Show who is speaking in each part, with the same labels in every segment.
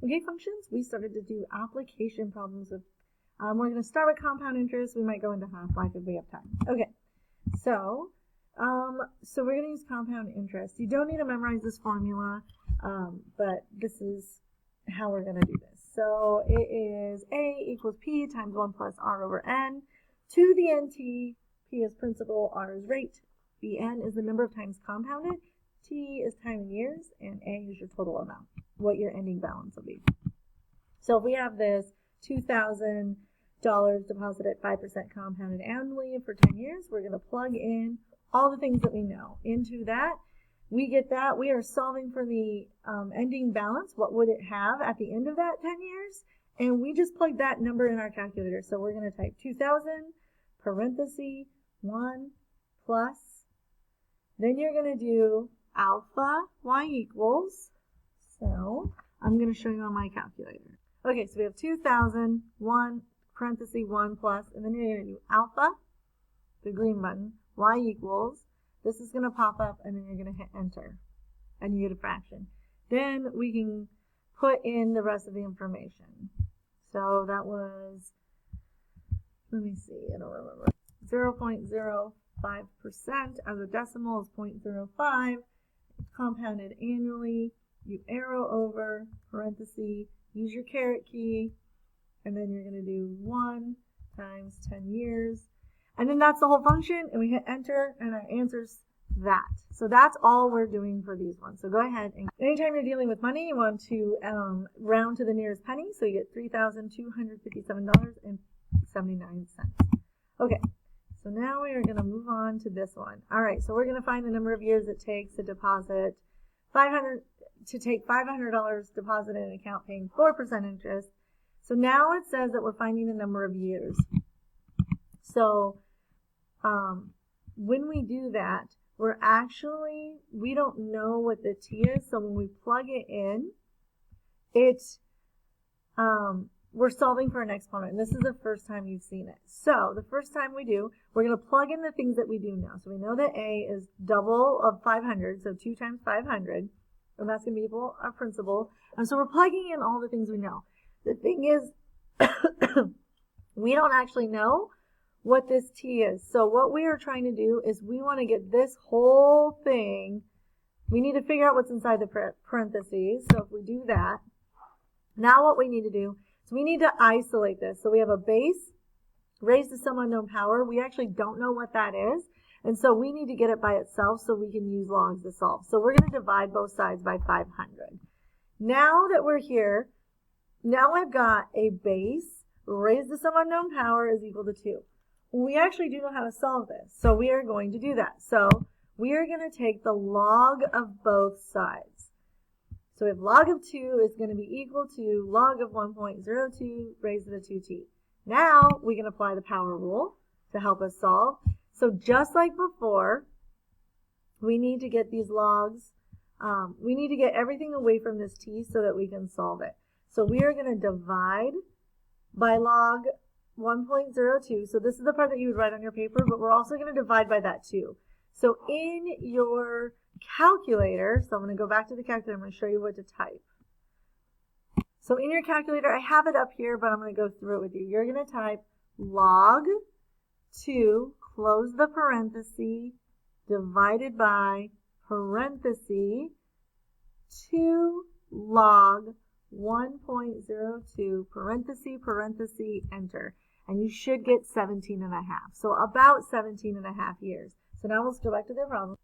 Speaker 1: Okay, functions, we started to do application problems with, we're going to start with compound interest. We might go into half-life if we have time. Okay, so we're going to use compound interest. You don't need to memorize this formula, but this is how we're going to do this. So it is A equals P times 1 plus R over N to the NT. P is principal, R is rate, Bn is the number of times compounded, T is time in years, and A is your total amount, what your ending balance will be. So if we have this $2,000 deposit at 5% compounded annually for 10 years, we're going to plug in all the things that we know into that. We get that. We are solving for the ending balance. What would it have at the end of that 10 years? And we just plug that number in our calculator. So we're going to type 2,000 parenthesis 1 plus. Then you're going to do alpha y equals. So I'm going to show you on my calculator. Okay, so we have 2,000, 1 parenthesis 1 plus, and then you're going to do alpha, the green button, y equals. This is going to pop up, and then you're going to hit enter, and you get a fraction. Then we can put in the rest of the information. So that was, let me see, I don't remember. 0.05% as a decimal is 0.05. It's compounded annually. You arrow over, parenthesis, use your caret key, and then you're going to do 1 times 10 years. And then that's the whole function, and we hit enter, and our answer's that. So that's all we're doing for these ones. So go ahead, and anytime you're dealing with money, you want to round to the nearest penny, so you get $3,257.79. Okay, so now we are going to move on to this one. All right, so we're going to find the number of years it takes to deposit $500 deposit in an account paying 4% interest. So now it says that we're finding the number of years. So when we do that, we don't know what the T is. So when we plug it in, we're solving for an exponent. And this is the first time you've seen it. So the first time we do, we're going to plug in the things that we do know. So we know that A is double of 500, so 2 times 500. And that's going to be equal our principal. And so we're plugging in all the things we know. The thing is, we don't actually know what this T is. So what we are trying to do is we want to get this whole thing. We need to figure out what's inside the parentheses. So if we do that, now what we need to do is we need to isolate this. So we have a base raised to some unknown power. We actually don't know what that is. And so we need to get it by itself so we can use logs to solve. So we're going to divide both sides by 500. Now that we're here, now I've got a base raised to some unknown power is equal to 2. We actually do know how to solve this, so we are going to do that. So we are going to take the log of both sides. So if log of 2 is going to be equal to log of 1.02 raised to the 2t. Now we can apply the power rule to help us solve. So just like before, we need to get these logs, we need to get everything away from this t so that we can solve it. So we are going to divide by log 1.02. So this is the part that you would write on your paper, but we're also going to divide by that too. So in your calculator, so I'm going to go back to the calculator, I'm going to show you what to type. So in your calculator, I have it up here, but I'm going to go through it with you. You're going to type log 2, close the parenthesis, divided by parenthesis 2 log 1.02 parenthesis, enter. And you should get 17.5. So about 17.5 years. So now let's go back to the problem.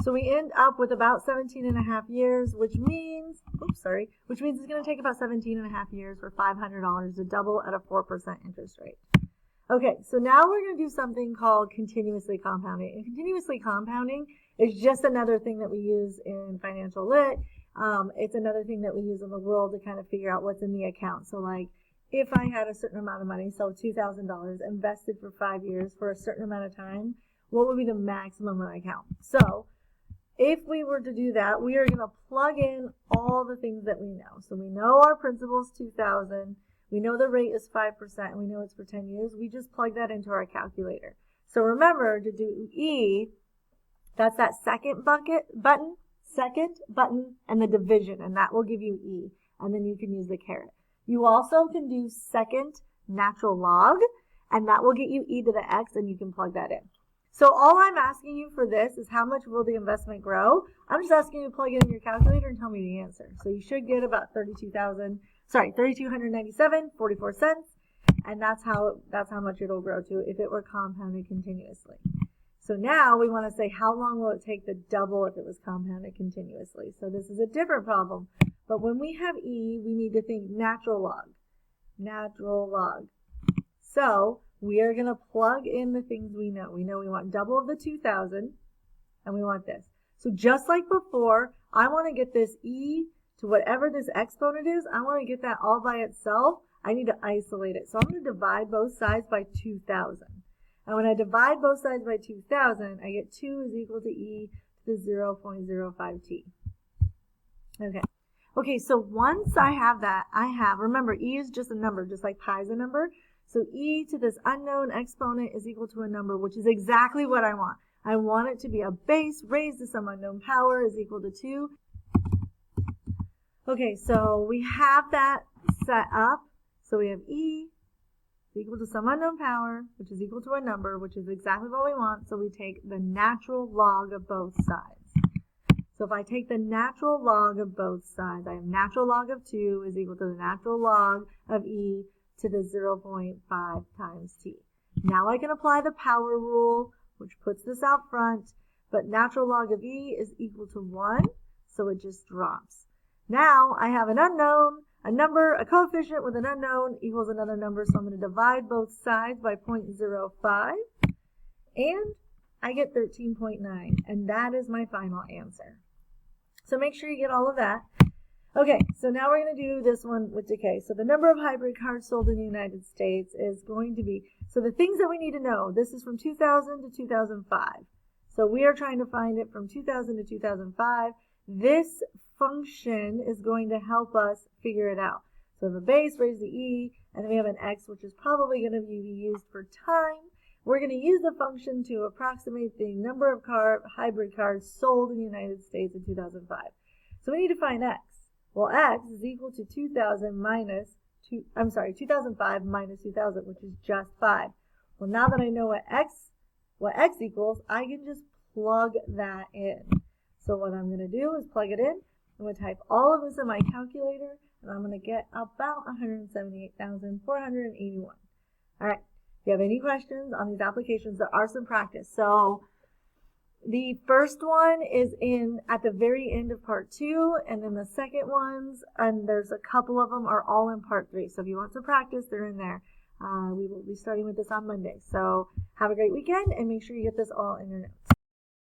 Speaker 1: So we end up with about 17.5 years, which means it's going to take about 17.5 years for $500 to double at a 4% interest rate. Okay, so now we're going to do something called continuously compounding. And continuously compounding is just another thing that we use in financial lit. It's another thing that we use in the world to kind of figure out what's in the account. So like if I had a certain amount of money, so $2,000 invested for 5 years for a certain amount of time, what would be the maximum in my account? So if we were to do that, we are going to plug in all the things that we know. So we know our principal is $2,000. We know the rate is 5%, and we know it's for 10 years. We just plug that into our calculator. So remember to do E, that's that second button, and the division, and that will give you E. and then you can use the caret. You also can do second natural log, and that will get you e to the x, and you can plug that in. So all I'm asking you for this is how much will the investment grow? I'm just asking you to plug it in your calculator and tell me the answer. So you should get about $3,297.44, and that's how much it'll grow to if it were compounded continuously. So now we want to say how long will it take to double if it was compounded continuously. So this is a different problem, but when we have e, we need to think natural log. Natural log. So we are going to plug in the things we know. We know we want double of the 2,000, and we want this. So just like before, I want to get this e to whatever this exponent is. I want to get that all by itself. I need to isolate it. So I'm going to divide both sides by 2,000. And when I divide both sides by 2,000, I get 2 is equal to e to the 0.05t. Okay, so once I have that, remember, e is just a number, just like pi is a number. So e to this unknown exponent is equal to a number, which is exactly what I want. I want it to be a base raised to some unknown power is equal to 2. Okay, so we have that set up. So we have e is equal to some unknown power, which is equal to a number, which is exactly what we want. So we take the natural log of both sides. So if I take the natural log of both sides, I have natural log of 2 is equal to the natural log of e to the 0.5 times t. Now I can apply the power rule, which puts this out front, but natural log of e is equal to 1, so it just drops. Now I have an unknown, a number, a coefficient with an unknown equals another number, so I'm going to divide both sides by 0.05, and I get 13.9, and that is my final answer. So make sure you get all of that. Okay, so now we're going to do this one with decay. So the number of hybrid cars sold in the United States is going to be, so the things that we need to know, this is from 2000 to 2005. So we are trying to find it from 2000 to 2005. This function is going to help us figure it out. So we have a base raised to e, and then we have an x, which is probably going to be used for time. We're going to use the function to approximate the number of hybrid cars sold in the United States in 2005. So we need to find x. Well, x is equal to 2005 minus 2000, which is just 5. Well, now that I know what x equals, I can just plug that in. So what I'm going to do is plug it in. I'm going to type all of this in my calculator, and I'm going to get about 178,481. All right. If you have any questions on these applications, there are some practice. So the first one is at the very end of part 2, and then the second ones, and there's a couple of them, are all in part 3. So if you want to practice, they're in there. We will be starting with this on Monday. So have a great weekend, and make sure you get this all in your notes.